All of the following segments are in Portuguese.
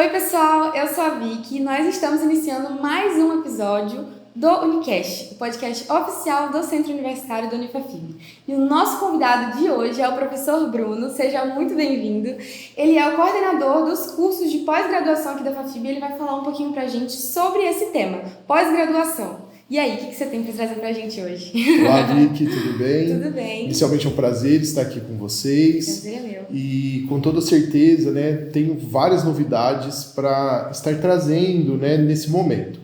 Oi pessoal, eu sou a Vicky e nós estamos iniciando mais um episódio do Unicast, o podcast oficial do Centro Universitário da Unifafib. E o nosso convidado de hoje é o professor Bruno, seja muito bem-vindo. Ele é o coordenador dos cursos de pós-graduação aqui da Fafib e ele vai falar um pouquinho pra gente sobre esse tema, pós-graduação. E aí, o que você tem para trazer pra gente hoje? Olá, Vicky, tudo bem? Tudo bem. Inicialmente é um prazer estar aqui com vocês. Prazer é meu. E com toda certeza, né, tenho várias novidades para estar trazendo, né, nesse momento.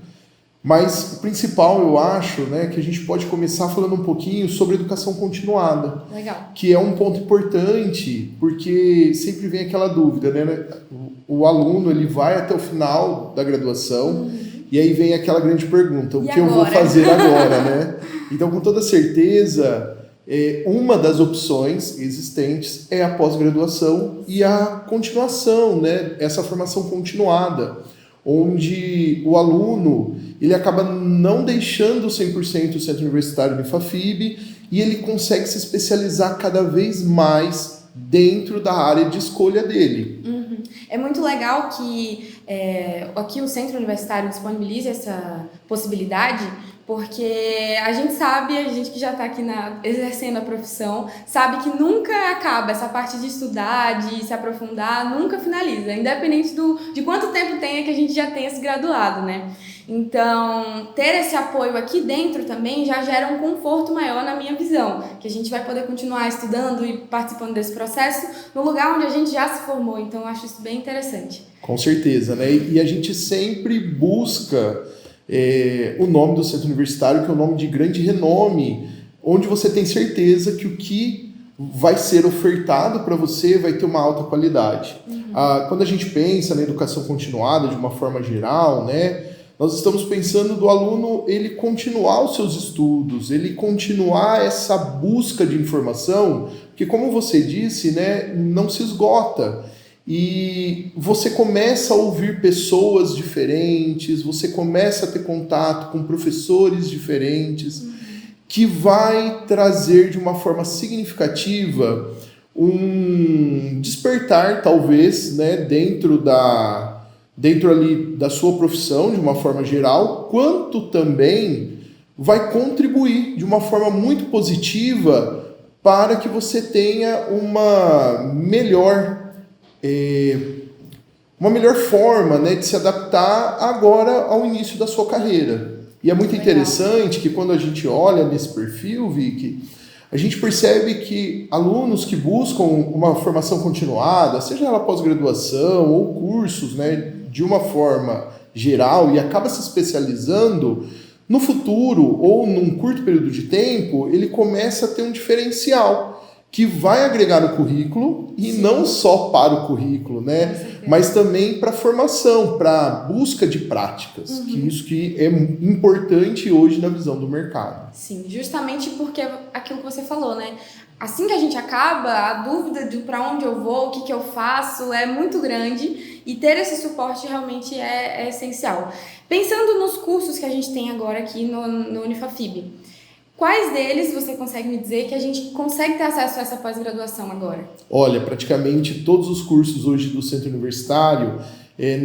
Mas o principal, eu acho, né, que a gente pode começar falando um pouquinho sobre educação continuada. Legal. Que é um ponto importante, porque sempre vem aquela dúvida, né? O aluno, ele vai até o final da graduação. E aí vem aquela grande pergunta, o que eu vou fazer agora, né? Então, com toda certeza, uma das opções existentes é a pós-graduação e a continuação, né? Essa formação continuada, onde o aluno ele acaba não deixando 100% o Centro Universitário de Unifafib e ele consegue se especializar cada vez mais dentro da área de escolha dele. É muito legal que aqui o Centro Universitário disponibilize essa possibilidade, porque a gente sabe, a gente que já está aqui exercendo a profissão, sabe que nunca acaba essa parte de estudar, de se aprofundar, nunca finaliza, independente de quanto tempo tenha que a gente já tenha se graduado, né? Então, ter esse apoio aqui dentro também já gera um conforto maior na minha visão, que a gente vai poder continuar estudando e participando desse processo no lugar onde a gente já se formou. Então, eu acho isso bem interessante. Com certeza, né? E a gente sempre busca o nome do centro universitário, que é um nome de grande renome, onde você tem certeza que o que vai ser ofertado para você vai ter uma alta qualidade. Quando a gente pensa na educação continuada de uma forma geral, né? Nós estamos pensando do aluno ele continuar os seus estudos, ele continuar essa busca de informação, que como você disse, né, não se esgota. E você começa a ouvir pessoas diferentes, você começa a ter contato com professores diferentes, que vai trazer de uma forma significativa um despertar, talvez, né, dentro ali da sua profissão, de uma forma geral, quanto também vai contribuir de uma forma muito positiva para que você tenha uma melhor forma, né, de se adaptar agora ao início da sua carreira. E é muito interessante que quando a gente olha nesse perfil, Vicky, a gente percebe que alunos que buscam uma formação continuada, seja ela pós-graduação ou cursos, né, de uma forma geral e acaba se especializando, no futuro ou num curto período de tempo, ele começa a ter um diferencial que vai agregar no currículo e não só para o currículo, né, mas também para a formação, para a busca de práticas, que isso que é importante hoje na visão do mercado. Sim, justamente porque aquilo que você falou, né? Assim que a gente acaba, a dúvida de para onde eu vou, o que eu faço é muito grande e ter esse suporte realmente é essencial. Pensando nos cursos que a gente tem agora aqui no Unifafib, quais deles você consegue me dizer que a gente consegue ter acesso a essa pós-graduação agora? Olha, praticamente todos os cursos hoje do Centro Universitário,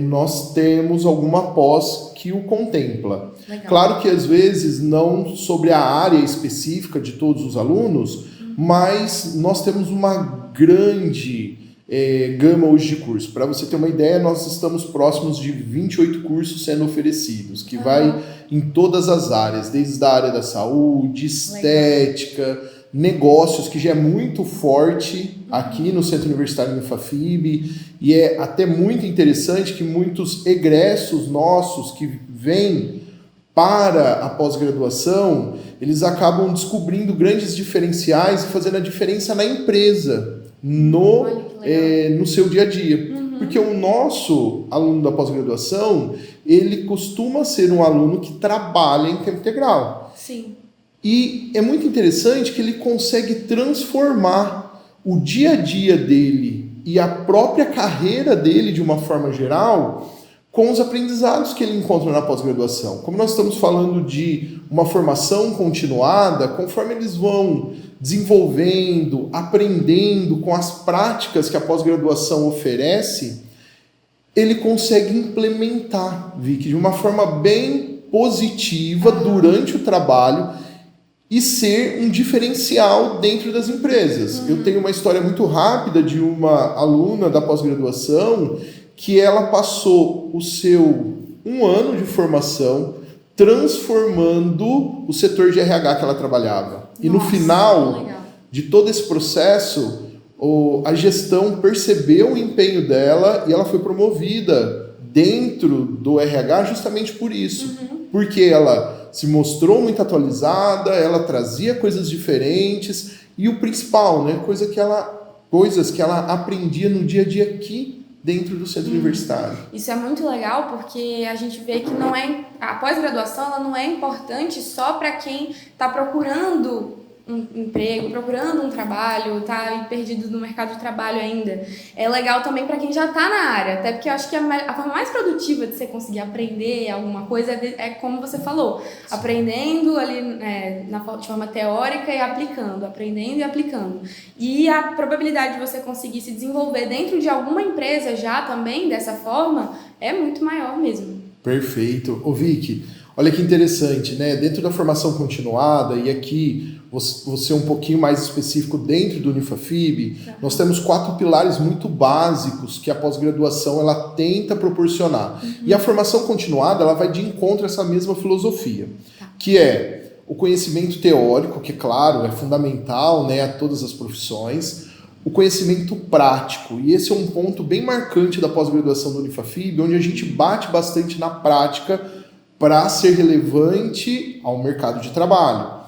nós temos alguma pós que o contempla. Legal. Claro que às vezes não sobre a área específica de todos os alunos, mas nós temos uma grande gama hoje de cursos. Para você ter uma ideia, nós estamos próximos de 28 cursos sendo oferecidos, que vai em todas as áreas, desde a área da saúde, estética, negócios, que já é muito forte aqui no Centro Universitário Unifafib, e é até muito interessante que muitos egressos nossos que vêm para a pós-graduação, eles acabam descobrindo grandes diferenciais e fazendo a diferença na empresa, no seu dia a dia. Porque o nosso aluno da pós-graduação, ele costuma ser um aluno que trabalha em tempo integral. Sim. E é muito interessante que ele consegue transformar o dia a dia dele e a própria carreira dele, de uma forma geral, com os aprendizados que ele encontra na pós-graduação. Como nós estamos falando de uma formação continuada, conforme eles vão desenvolvendo, aprendendo com as práticas que a pós-graduação oferece, ele consegue implementar, Vicky, de uma forma bem positiva durante o trabalho e ser um diferencial dentro das empresas. Eu tenho uma história muito rápida de uma aluna da pós-graduação que ela passou o seu 1 ano de formação transformando o setor de RH que ela trabalhava. E no final de todo esse processo, a gestão percebeu o empenho dela e ela foi promovida dentro do RH justamente por isso. Porque ela se mostrou muito atualizada, ela trazia coisas diferentes e o principal, né, coisas que ela aprendia no dia a dia aqui dentro do centro universitário. Isso é muito legal porque a gente vê que a pós-graduação ela não é importante só para quem está procurando um emprego, procurando um trabalho, tá perdido no mercado de trabalho ainda. É legal também para quem já está na área, até porque eu acho que a forma mais produtiva de você conseguir aprender alguma coisa é como você falou, aprendendo ali de forma teórica e aplicando, aprendendo e aplicando. E a probabilidade de você conseguir se desenvolver dentro de alguma empresa já também dessa forma é muito maior mesmo. Perfeito. Ô Vicky, olha que interessante, né? Dentro da formação continuada, e aqui você um pouquinho mais específico dentro do Unifafib, nós temos 4 pilares muito básicos que a pós-graduação ela tenta proporcionar. E a formação continuada ela vai de encontro a essa mesma filosofia, que é o conhecimento teórico, que claro, é fundamental, né, a todas as profissões, o conhecimento prático, e esse é um ponto bem marcante da pós-graduação do Unifafib, onde a gente bate bastante na prática para ser relevante ao mercado de trabalho.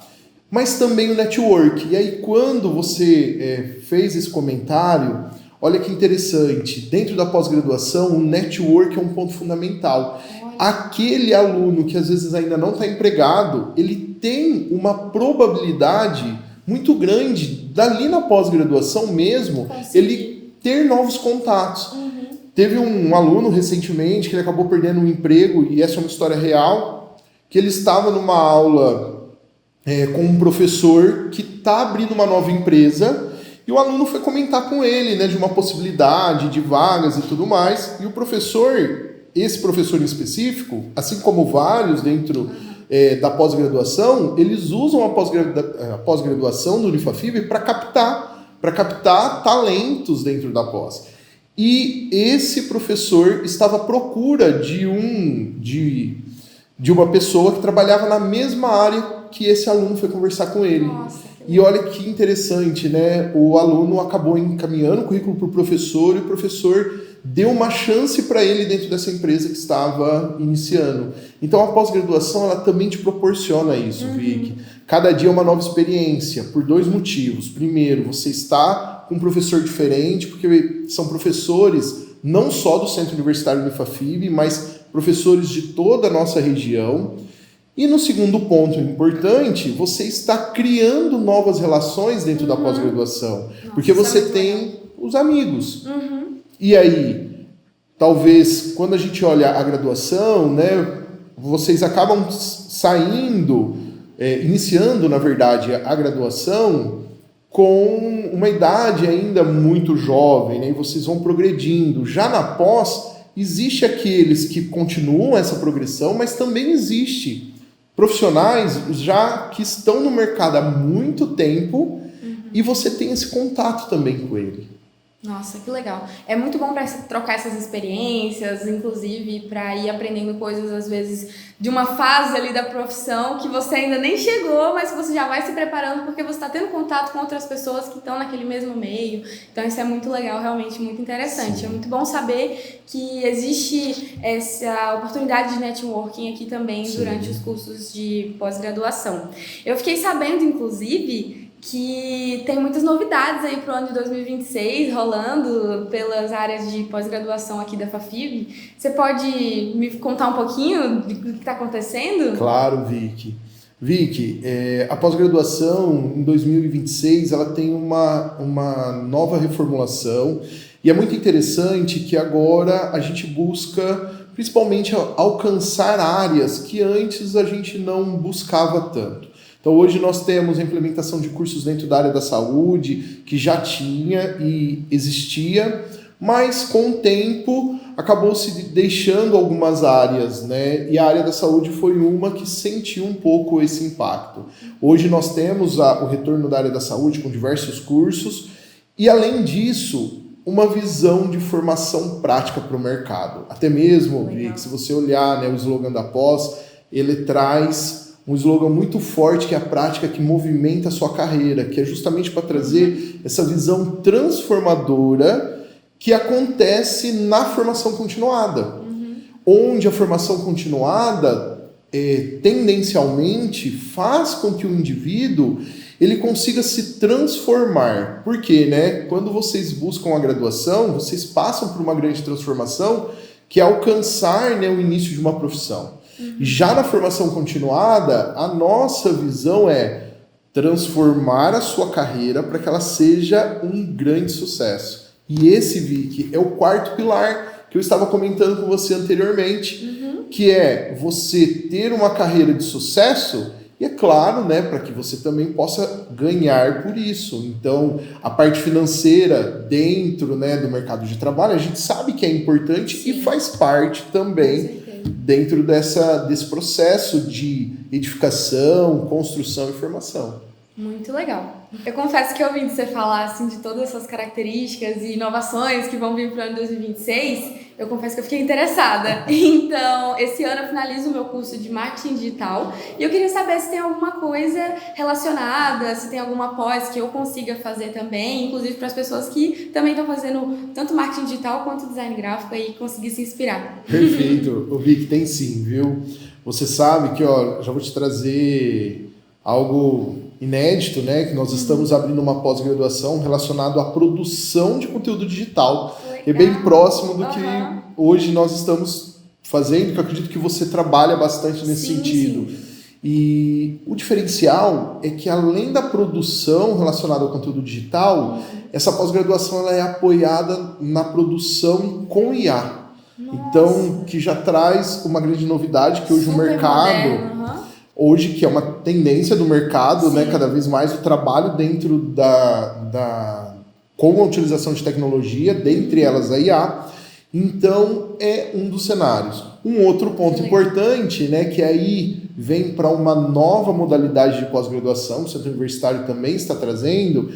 Mas também o network. E aí, quando você fez esse comentário, olha que interessante, dentro da pós-graduação, o network é um ponto fundamental. Aquele aluno que às vezes ainda não está empregado, ele tem uma probabilidade muito grande, dali na pós-graduação mesmo, ele ter novos contatos. Teve um aluno recentemente que ele acabou perdendo um emprego, e essa é uma história real, que ele estava numa aula com um professor que está abrindo uma nova empresa, e o aluno foi comentar com ele, né, de uma possibilidade de vagas e tudo mais, e o professor, esse professor em específico, assim como vários dentro da pós-graduação, eles usam a pós-graduação do Unifafib para captar talentos dentro da pós. E esse professor estava à procura de uma pessoa que trabalhava na mesma área que esse aluno foi conversar com ele. E olha que interessante, né? O aluno acabou encaminhando o currículo para o professor e o professor deu uma chance para ele dentro dessa empresa que estava iniciando. Então a pós-graduação ela também te proporciona isso, Vicky. Cada dia é uma nova experiência, por 2 motivos. Primeiro, você está com um professor diferente, porque são professores não só do Centro Universitário Unifafib, mas professores de toda a nossa região. E no segundo ponto importante, você está criando novas relações dentro da pós-graduação, porque você tem os amigos. E aí, talvez, quando a gente olha a graduação, né, vocês acabam saindo, iniciando, na verdade, a graduação com uma idade ainda muito jovem, né, e vocês vão progredindo. Já na pós, existe aqueles que continuam essa progressão, mas também existe profissionais já que estão no mercado há muito tempo e você tem esse contato também com ele. Nossa, que legal. É muito bom para trocar essas experiências, inclusive para ir aprendendo coisas, às vezes, de uma fase ali da profissão que você ainda nem chegou, mas que você já vai se preparando porque você está tendo contato com outras pessoas que estão naquele mesmo meio. Então, isso é muito legal, realmente muito interessante. Sim. É muito bom saber que existe essa oportunidade de networking aqui também. Sim. Durante os cursos de pós-graduação. Eu fiquei sabendo, inclusive, que tem muitas novidades aí para o ano de 2026 rolando pelas áreas de pós-graduação aqui da Fafib. Você pode me contar um pouquinho do que está acontecendo? Claro, Vicky. Vicky, a pós-graduação em 2026 ela tem uma nova reformulação e é muito interessante que agora a gente busca principalmente alcançar áreas que antes a gente não buscava tanto. Então, hoje nós temos a implementação de cursos dentro da área da saúde, que já tinha e existia, mas com o tempo acabou se deixando algumas áreas, né? E a área da saúde foi uma que sentiu um pouco esse impacto. Hoje nós temos o retorno da área da saúde com diversos cursos e, além disso, uma visão de formação prática para o mercado. Até mesmo, Vic, se você olhar, né, o slogan da pós, ele traz um slogan muito forte, que é a prática que movimenta a sua carreira, que é justamente para trazer essa visão transformadora que acontece na formação continuada. Onde a formação continuada, tendencialmente, faz com que o indivíduo ele consiga se transformar. Por quê, né? Quando vocês buscam a graduação, vocês passam por uma grande transformação, que é alcançar, né, o início de uma profissão. Já na formação continuada, a nossa visão é transformar a sua carreira para que ela seja um grande sucesso. E esse, Vic, é o quarto pilar que eu estava comentando com você anteriormente, que é você ter uma carreira de sucesso e, é claro, né, para que você também possa ganhar por isso. Então, a parte financeira dentro, né, do mercado de trabalho, a gente sabe que é importante. Sim. E faz parte também dentro desse processo de edificação, construção e formação. Muito legal. Eu confesso que ouvindo você falar assim, de todas essas características e inovações que vão vir para o ano 2026, eu confesso que eu fiquei interessada. Então, esse ano eu finalizo o meu curso de marketing digital e eu queria saber se tem alguma coisa relacionada, se tem alguma pós que eu consiga fazer também, inclusive para as pessoas que também estão fazendo tanto marketing digital quanto design gráfico e conseguir se inspirar. Perfeito. Eu vi que tem sim, viu? Você sabe que, ó, já vou te trazer algo inédito, né? Que nós estamos abrindo uma pós-graduação relacionada à produção de conteúdo digital. Legal. É bem próximo do que hoje nós estamos fazendo, que eu acredito que você trabalha bastante nesse sentido. Sim. E o diferencial é que, além da produção relacionada ao conteúdo digital, essa pós-graduação ela é apoiada na produção com IA. Nossa. Então, que já traz uma grande novidade, que hoje o mercado... Hoje, que é uma tendência do mercado, né, cada vez mais o trabalho dentro com a utilização de tecnologia, dentre elas a IA. Então, é um dos cenários. Um outro ponto importante, né, que aí vem para uma nova modalidade de pós-graduação, o Centro Universitário também está trazendo,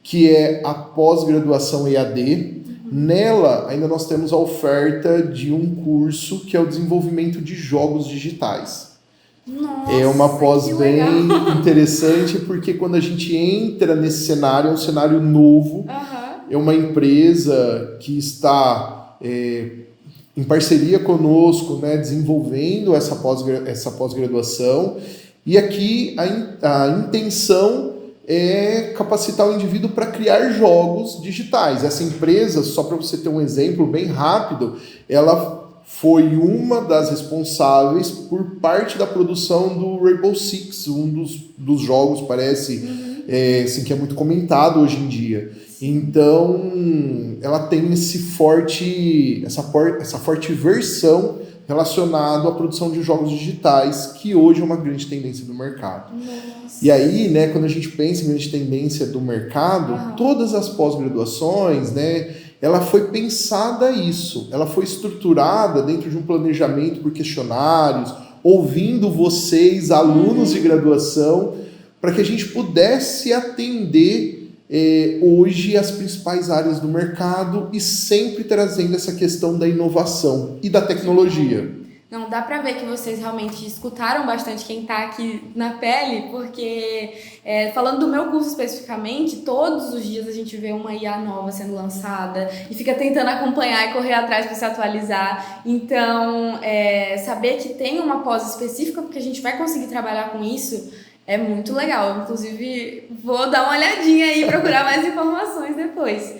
que é a pós-graduação EAD. Nela, ainda nós temos a oferta de um curso que é o desenvolvimento de jogos digitais. Nossa, é uma pós bem interessante, porque quando a gente entra nesse cenário, é um cenário novo, é uma empresa que está em parceria conosco, né, desenvolvendo essa pós-graduação, e aqui a intenção é capacitar o indivíduo para criar jogos digitais. Essa empresa, só para você ter um exemplo bem rápido, ela foi uma das responsáveis por parte da produção do Rainbow Six, um dos jogos, parece, assim, que é muito comentado hoje em dia. Então, ela tem essa forte versão relacionada à produção de jogos digitais, que hoje é uma grande tendência do mercado. Nossa. E aí, né, quando a gente pensa em grande tendência do mercado, todas as pós-graduações, né, ela foi pensada isso, ela foi estruturada dentro de um planejamento por questionários, ouvindo vocês, alunos de graduação, para que a gente pudesse atender hoje as principais áreas do mercado e sempre trazendo essa questão da inovação e da tecnologia. Não, dá pra ver que vocês realmente escutaram bastante quem tá aqui na pele, porque falando do meu curso especificamente, todos os dias a gente vê uma IA nova sendo lançada e fica tentando acompanhar e correr atrás para se atualizar. Então, saber que tem uma pós específica, porque a gente vai conseguir trabalhar com isso, é muito legal. Inclusive, vou dar uma olhadinha aí e procurar mais informações depois.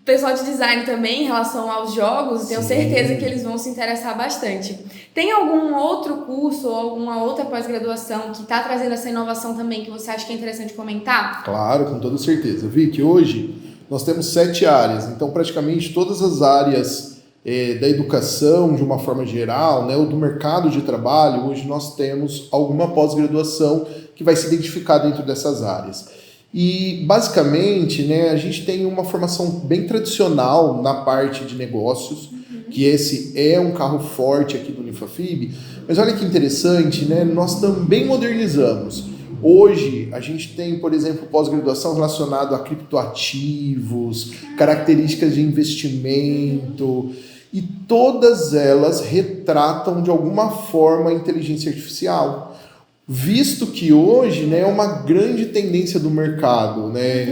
Pessoal de design também, em relação aos jogos, tenho certeza que eles vão se interessar bastante. Tem algum outro curso ou alguma outra pós-graduação que está trazendo essa inovação também que você acha que é interessante comentar? Claro, com toda certeza. Vicky, hoje nós temos 7 áreas, então praticamente todas as áreas da educação de uma forma geral, né, ou do mercado de trabalho, hoje nós temos alguma pós-graduação que vai se identificar dentro dessas áreas. E, basicamente, né, a gente tem uma formação bem tradicional na parte de negócios, que esse é um carro forte aqui do Unifafib, mas olha que interessante, né, nós também modernizamos. Hoje, a gente tem, por exemplo, pós-graduação relacionado a criptoativos, características de investimento, e todas elas retratam, de alguma forma, a inteligência artificial. Visto que hoje, né, é uma grande tendência do mercado, né?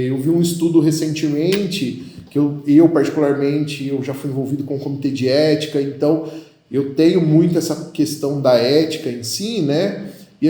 Eu vi um estudo recentemente, que eu particularmente, eu já fui envolvido com o comitê de ética, então eu tenho muito essa questão da ética em si, né? E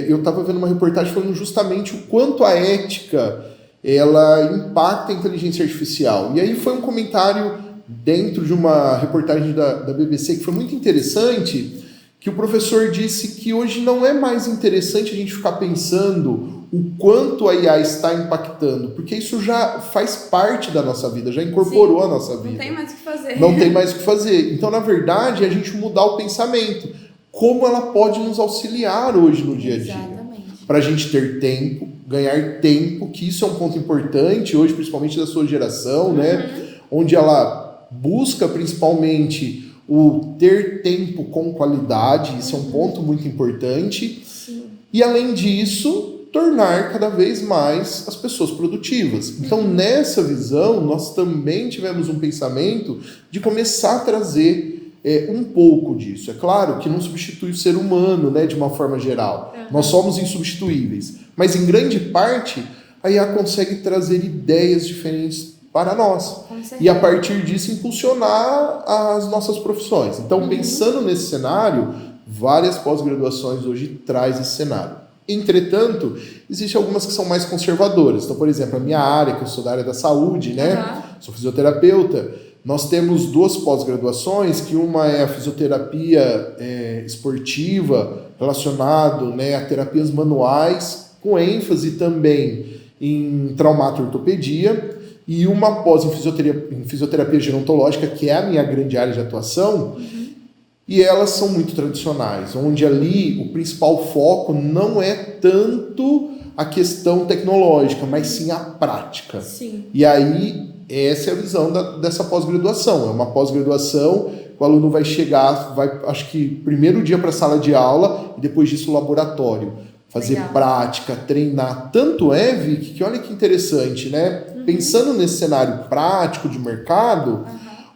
eu estava vendo uma reportagem falando justamente o quanto a ética ela impacta a inteligência artificial. E aí foi um comentário dentro de uma reportagem da BBC que foi muito interessante, que o professor disse que hoje não é mais interessante a gente ficar pensando o quanto a IA está impactando, porque isso já faz parte da nossa vida, já incorporou a nossa vida. Não tem mais o que fazer. Não tem mais o que fazer. Então, na verdade, é a gente mudar o pensamento. Como ela pode nos auxiliar hoje no dia a dia. Exatamente. Para a gente ter tempo, ganhar tempo, que isso é um ponto importante hoje, principalmente da sua geração, né? Onde ela busca principalmente o ter tempo com qualidade, isso é um ponto muito importante. Sim. E além disso, tornar cada vez mais as pessoas produtivas. Então, nessa visão, nós também tivemos um pensamento de começar a trazer um pouco disso. É claro que não substitui o ser humano, né, de uma forma geral. Nós somos insubstituíveis. Mas, em grande parte, a IA consegue trazer ideias diferentes para nós. E, a partir disso, impulsionar as nossas profissões. Então, pensando nesse cenário, várias pós-graduações hoje trazem esse cenário. Entretanto, existem algumas que são mais conservadoras. Então, por exemplo, a minha área, que eu sou da área da saúde, né? Sou fisioterapeuta. Nós temos 2 pós-graduações, que uma é a fisioterapia esportiva, relacionado, né, a terapias manuais, com ênfase também em traumato-ortopedia, e uma pós em fisioterapia gerontológica, que é a minha grande área de atuação, e elas são muito tradicionais, onde ali o principal foco não é tanto a questão tecnológica, mas sim a prática. Sim. E aí, essa é a visão dessa pós-graduação. É uma pós-graduação, o aluno vai chegar, acho que primeiro dia para a sala de aula, e depois disso o laboratório. Fazer prática, treinar. Tanto é, Vicky, que olha que interessante, né? Pensando nesse cenário prático de mercado,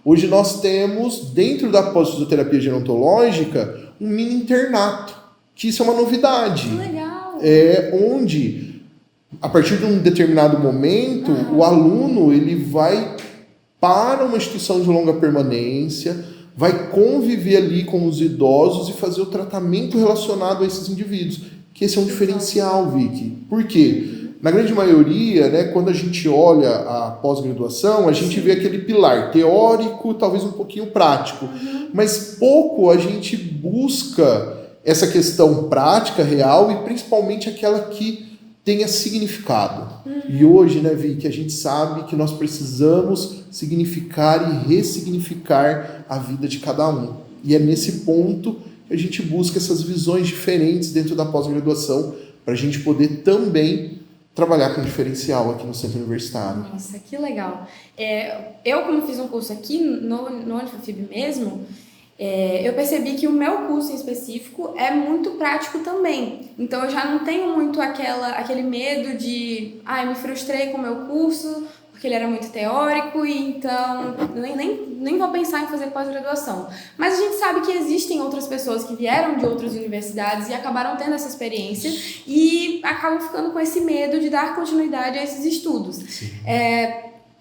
hoje nós temos, dentro da pós-fisioterapia gerontológica, um mini internato, que isso é uma novidade. Que legal! Onde, a partir de um determinado momento, o aluno ele vai para uma instituição de longa permanência, vai conviver ali com os idosos e fazer o tratamento relacionado a esses indivíduos. Que esse é um diferencial, Vicky. Por quê? Na grande maioria, né, quando a gente olha a pós-graduação, a gente vê aquele pilar teórico, talvez um pouquinho prático, mas pouco a gente busca essa questão prática, real, e principalmente aquela que tenha significado. E hoje, né, Vicky, a gente sabe que nós precisamos significar e ressignificar a vida de cada um. E é nesse ponto que a gente busca essas visões diferentes dentro da pós-graduação para a gente poder também trabalhar com diferencial aqui no centro universitário. Nossa, que legal. Eu, como fiz um curso aqui no Unifafib mesmo, eu percebi que o meu curso em específico é muito prático também. Então, eu já não tenho muito aquele medo de... eu me frustrei com o meu curso porque ele era muito teórico e então nem vou pensar em fazer pós-graduação. Mas a gente sabe que existem outras pessoas que vieram de outras universidades e acabaram tendo essa experiência e acabam ficando com esse medo de dar continuidade a esses estudos.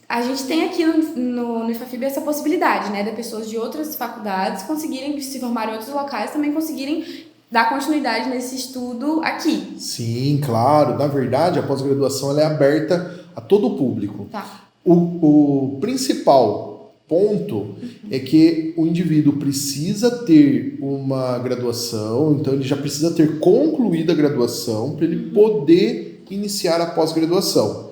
A gente tem aqui no Unifafib essa possibilidade, né, de pessoas de outras faculdades conseguirem se formar em outros locais, também conseguirem dar continuidade nesse estudo aqui. Sim, claro. Na verdade, a pós-graduação ela é aberta a todo o público. O principal ponto é que o indivíduo precisa ter uma graduação, então ele já precisa ter concluído a graduação para ele poder iniciar a pós-graduação.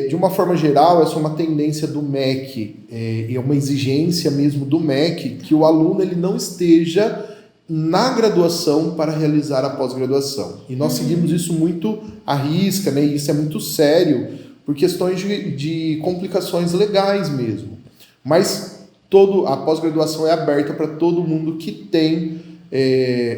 De uma forma geral, essa é uma tendência do MEC, é uma exigência mesmo do MEC, que o aluno ele não esteja na graduação para realizar a pós-graduação. E nós seguimos isso muito à risca, né? E isso é muito sério por questões de complicações legais mesmo. Mas a pós-graduação é aberta para todo mundo que tem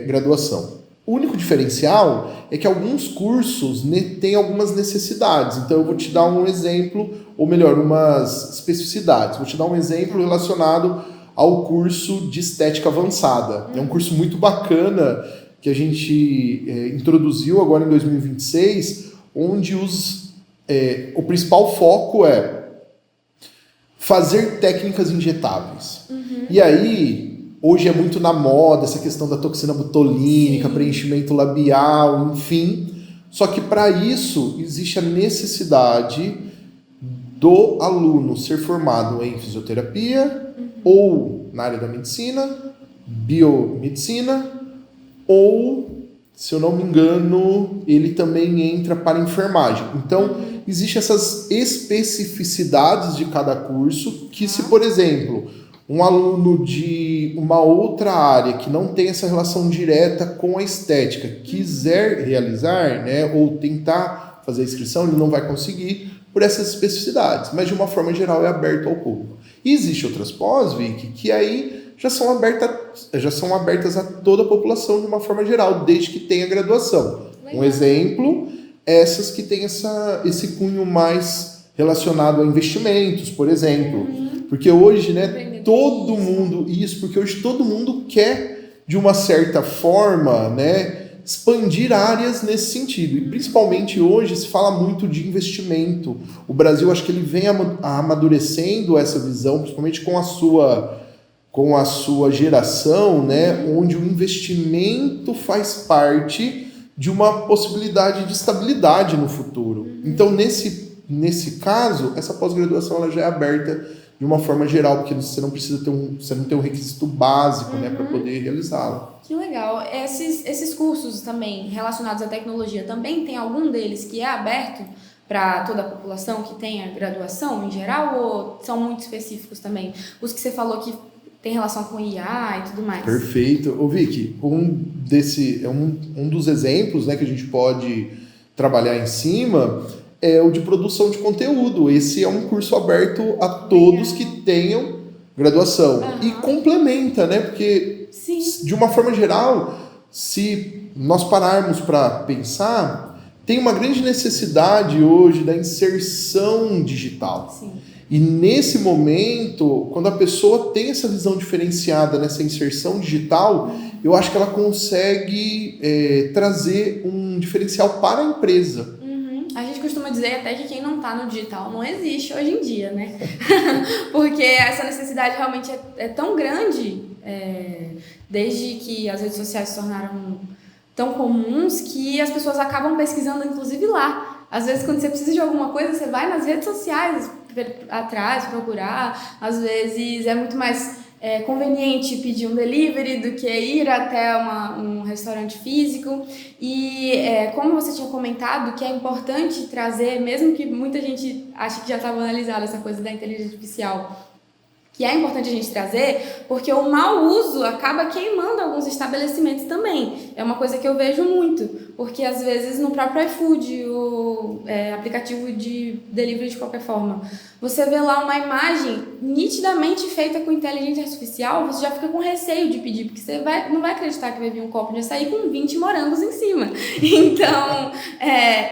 graduação. O único diferencial é que alguns cursos têm algumas necessidades. Então eu vou te dar um exemplo, ou melhor, umas especificidades. Vou te dar um exemplo relacionado ao curso de estética avançada. É um curso muito bacana que a gente introduziu agora em 2026, onde o principal foco é fazer técnicas injetáveis. E aí, hoje é muito na moda essa questão da toxina botulínica, preenchimento labial, enfim. Só que para isso existe a necessidade do aluno ser formado em fisioterapia, ou na área da medicina, biomedicina, ou, se eu não me engano, ele também entra para enfermagem. Então, existem essas especificidades de cada curso que, se, por exemplo, um aluno de uma outra área que não tem essa relação direta com a estética quiser realizar, né, ou tentar fazer a inscrição, ele não vai conseguir por essas especificidades, mas de uma forma geral é aberto ao público. E existem outras pós, Vicky, que aí já são abertas a toda a população de uma forma geral, desde que tenha graduação. Legal. Um exemplo, essas que têm esse cunho mais relacionado a investimentos, por exemplo. Porque hoje, né, todo mundo quer, de uma certa forma, né, expandir áreas nesse sentido. E principalmente hoje se fala muito de investimento. O Brasil, acho que ele vem amadurecendo essa visão, principalmente com a sua geração, né, onde o investimento faz parte de uma possibilidade de estabilidade no futuro. Então, nesse caso, essa pós-graduação ela já é aberta de uma forma geral, porque você não precisa você não tem um requisito básico, né, para poder realizá-la. Que legal. Esses cursos também relacionados à tecnologia, também tem algum deles que é aberto para toda a população que tenha graduação em geral, ou são muito específicos também? Os que você falou que tem relação com IA e tudo mais. Perfeito. Ô Vicky, um dos exemplos, né, que a gente pode trabalhar em cima é o de produção de conteúdo. Esse é um curso aberto a todos que tenham graduação. E complementa, né? Porque, de uma forma geral, se nós pararmos para pensar, tem uma grande necessidade hoje da inserção digital. Sim. E nesse momento, quando a pessoa tem essa visão diferenciada nessa inserção digital, eu acho que ela consegue trazer um diferencial para a empresa. A gente costuma dizer até que quem não está no digital não existe hoje em dia, né? Porque essa necessidade realmente é tão grande, desde que as redes sociais se tornaram tão comuns, que as pessoas acabam pesquisando, inclusive lá. Às vezes, quando você precisa de alguma coisa, você vai nas redes sociais atrás, procurar. Às vezes, é muito mais conveniente pedir um delivery do que ir até um restaurante físico. E como você tinha comentado, que é importante trazer, mesmo que muita gente ache que já está banalizada essa coisa da inteligência artificial, que é importante a gente trazer, porque o mau uso acaba queimando alguns estabelecimentos também. É uma coisa que eu vejo muito, porque às vezes no próprio iFood, o aplicativo de delivery de qualquer forma, você vê lá uma imagem nitidamente feita com inteligência artificial, você já fica com receio de pedir, porque você não vai acreditar que vai vir um copo de açaí com 20 morangos em cima. Então,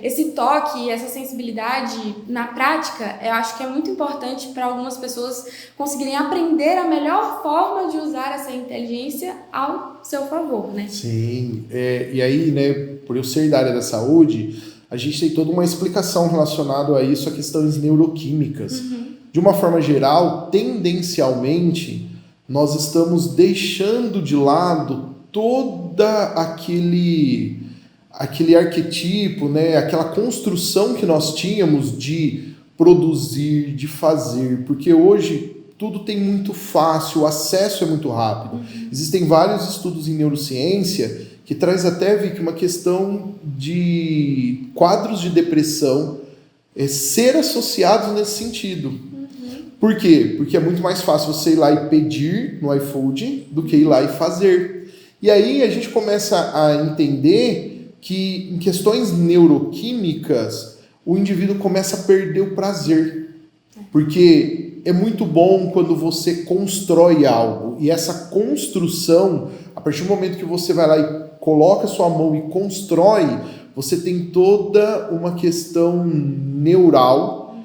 esse toque, essa sensibilidade na prática, eu acho que é muito importante para algumas pessoas conseguirem aprender a melhor forma de usar essa inteligência ao seu favor, né? Sim, e aí, né, por eu ser da área da saúde, a gente tem toda uma explicação relacionada a isso, a questões neuroquímicas. De uma forma geral, tendencialmente, nós estamos deixando de lado toda aquele arquetipo, né, aquela construção que nós tínhamos de produzir, de fazer, porque hoje tudo tem muito fácil, o acesso é muito rápido. Existem vários estudos em neurociência que traz até, Vicky, uma questão de quadros de depressão ser associados nesse sentido. Por quê? Porque é muito mais fácil você ir lá e pedir no iFood do que ir lá e fazer. E aí a gente começa a entender que em questões neuroquímicas o indivíduo começa a perder o prazer. Porque é muito bom quando você constrói algo. E essa construção, a partir do momento que você vai lá e coloca sua mão e constrói, você tem toda uma questão neural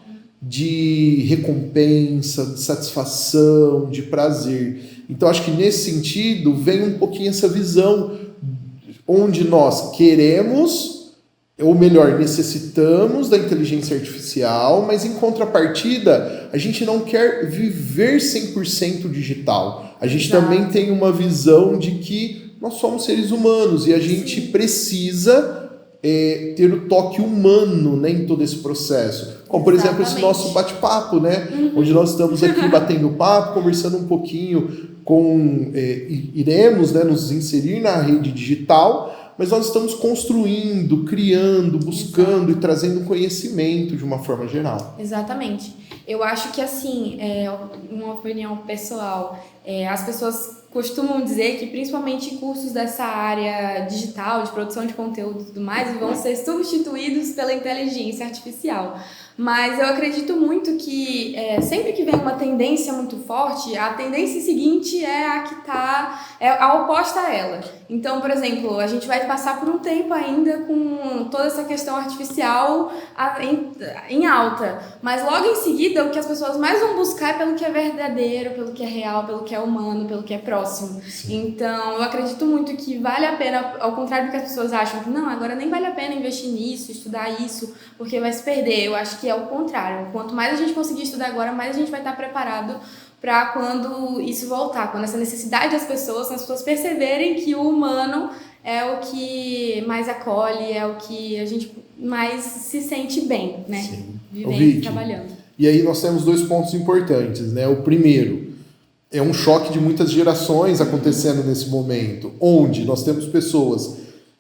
de recompensa, de satisfação, de prazer. Então, acho que nesse sentido vem um pouquinho essa visão onde nós queremos, ou melhor, necessitamos da inteligência artificial, mas em contrapartida, a gente não quer viver 100% digital. A gente também tem uma visão de que nós somos seres humanos e a gente precisa ter o toque humano, né, em todo esse processo. Como, por exemplo, esse nosso bate-papo, né? Onde nós estamos aqui batendo papo, conversando um pouquinho com... iremos, né, nos inserir na rede digital, mas nós estamos construindo, criando, buscando e trazendo conhecimento de uma forma geral. Exatamente. Eu acho que, assim, uma opinião pessoal, as pessoas costumam dizer que principalmente cursos dessa área digital, de produção de conteúdo e tudo mais, vão ser substituídos pela inteligência artificial. Mas eu acredito muito que sempre que vem uma tendência muito forte, a tendência seguinte é a que a oposta a ela. Então, por exemplo, a gente vai passar por um tempo ainda com toda essa questão artificial em alta. Mas logo em seguida, o que as pessoas mais vão buscar é pelo que é verdadeiro, pelo que é real, pelo que é humano, pelo que é próximo. Sim. Então, eu acredito muito que vale a pena, ao contrário do que as pessoas acham, que não, agora nem vale a pena investir nisso, estudar isso, porque vai se perder. Eu acho que é o contrário. Quanto mais a gente conseguir estudar agora, mais a gente vai estar preparado para quando isso voltar, quando essa necessidade das pessoas, as pessoas perceberem que o humano é o que mais acolhe, é o que a gente mais se sente bem, né? Sim. Vivendo e trabalhando. E aí nós temos 2 pontos importantes, né? O primeiro é um choque de muitas gerações acontecendo nesse momento, onde nós temos pessoas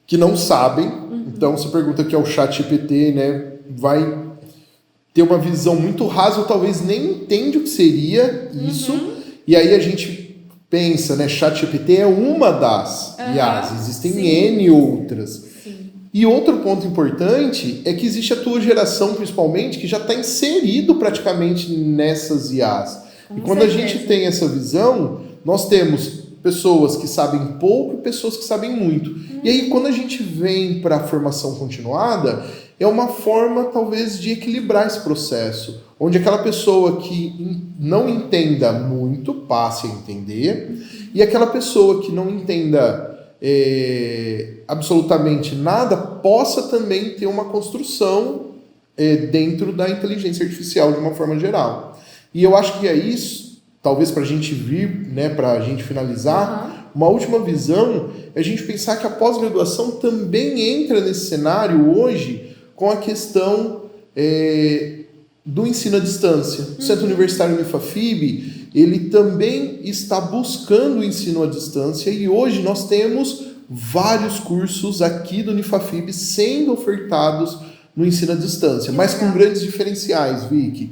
que não sabem, então você pergunta que é o ChatGPT, né? Vai ter uma visão muito rasa, ou talvez nem entende o que seria isso, e aí a gente pensa, né, ChatGPT é uma das IAs, existem N outras. Sim. E outro ponto importante é que existe a tua geração, principalmente, que já está inserido praticamente nessas IAs. E quando a gente tem essa visão, nós temos pessoas que sabem pouco e pessoas que sabem muito. E aí, quando a gente vem para a formação continuada, é uma forma, talvez, de equilibrar esse processo, onde aquela pessoa que não entenda muito passe a entender, e aquela pessoa que não entenda absolutamente nada possa também ter uma construção dentro da inteligência artificial de uma forma geral. E eu acho que é isso, talvez para a gente vir, né, para a gente finalizar, uma última visão é a gente pensar que a pós-graduação também entra nesse cenário hoje com a questão do ensino à distância. O Centro Universitário Unifafib, ele também está buscando o ensino à distância e hoje nós temos vários cursos aqui do Unifafib sendo ofertados no ensino à distância, mas com grandes diferenciais, Vicky.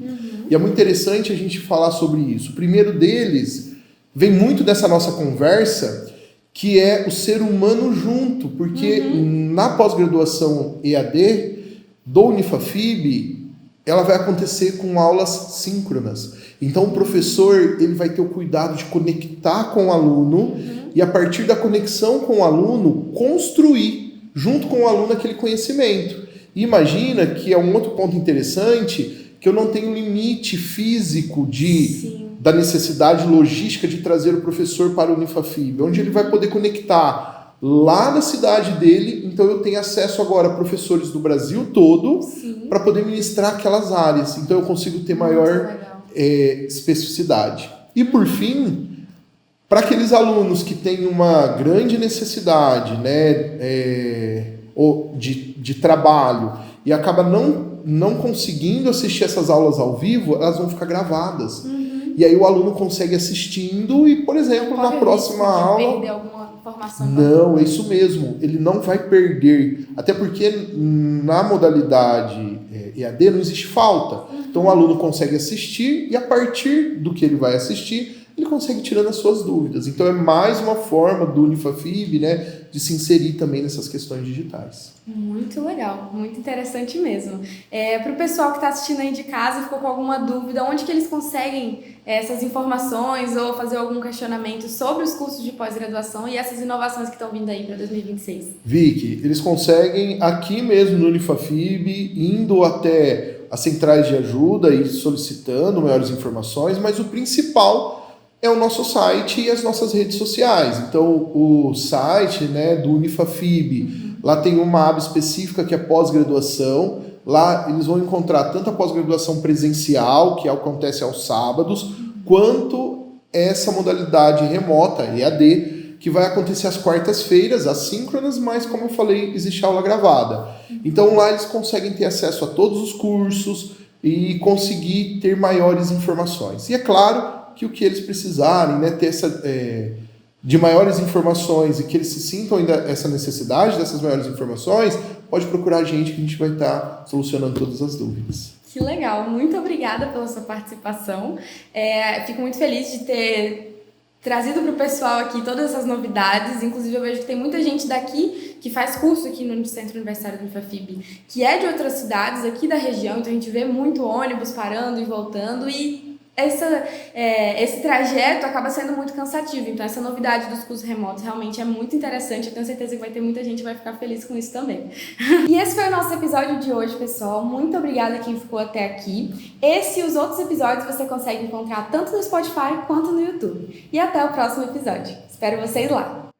E é muito interessante a gente falar sobre isso. O primeiro deles vem muito dessa nossa conversa, que é o ser humano junto, porque na pós-graduação EAD do Unifafib, ela vai acontecer com aulas síncronas. Então o professor ele vai ter o cuidado de conectar com o aluno e a partir da conexão com o aluno, construir junto com o aluno aquele conhecimento. E imagina que é um outro ponto interessante, que eu não tenho limite físico da necessidade logística de trazer o professor para o Unifafib, onde ele vai poder conectar lá na cidade dele, então eu tenho acesso agora a professores do Brasil todo para poder ministrar aquelas áreas, então eu consigo ter maior especificidade. E por fim, para aqueles alunos que têm uma grande necessidade, né, de trabalho e acaba não conseguindo assistir essas aulas ao vivo, elas vão ficar gravadas. E aí o aluno consegue assistindo e, por exemplo, na próxima aula... perder alguma informação? Não, é isso mesmo. Ele não vai perder. Até porque na modalidade EAD não existe falta. Então o aluno consegue assistir e a partir do que ele vai assistir, ele consegue tirando as suas dúvidas. Então é mais uma forma do Unifafib, né, de se inserir também nessas questões digitais. Muito legal, muito interessante mesmo. Para o pessoal que está assistindo aí de casa e ficou com alguma dúvida, onde que eles conseguem essas informações ou fazer algum questionamento sobre os cursos de pós-graduação e essas inovações que estão vindo aí para 2026? Vicky, eles conseguem aqui mesmo no Unifafib, indo até as centrais de ajuda e solicitando maiores informações, mas o principal é o nosso site e as nossas redes sociais. Então, o site, né, do Unifafib, lá tem uma aba específica que é pós-graduação. Lá eles vão encontrar tanto a pós-graduação presencial, que acontece aos sábados, quanto essa modalidade remota, EAD, que vai acontecer às quartas-feiras, assíncronas, mas, como eu falei, existe aula gravada. Então, lá eles conseguem ter acesso a todos os cursos e conseguir ter maiores informações. E é claro que o que eles precisarem, né, ter de maiores informações e que eles se sintam ainda essa necessidade dessas maiores informações, pode procurar a gente que a gente vai estar solucionando todas as dúvidas. Que legal, muito obrigada pela sua participação. Fico muito feliz de ter trazido para o pessoal aqui todas essas novidades. Inclusive eu vejo que tem muita gente daqui que faz curso aqui no Centro Universitário do Unifafib, que é de outras cidades aqui da região, então a gente vê muito ônibus parando e voltando e esse trajeto acaba sendo muito cansativo. Então essa novidade dos cursos remotos realmente é muito interessante. Eu tenho certeza que vai ter muita gente que vai ficar feliz com isso também. E esse foi o nosso episódio de hoje, pessoal. Muito obrigada a quem ficou até aqui. Esse e os outros episódios você consegue encontrar tanto no Spotify quanto no YouTube. E até o próximo episódio. Espero vocês lá!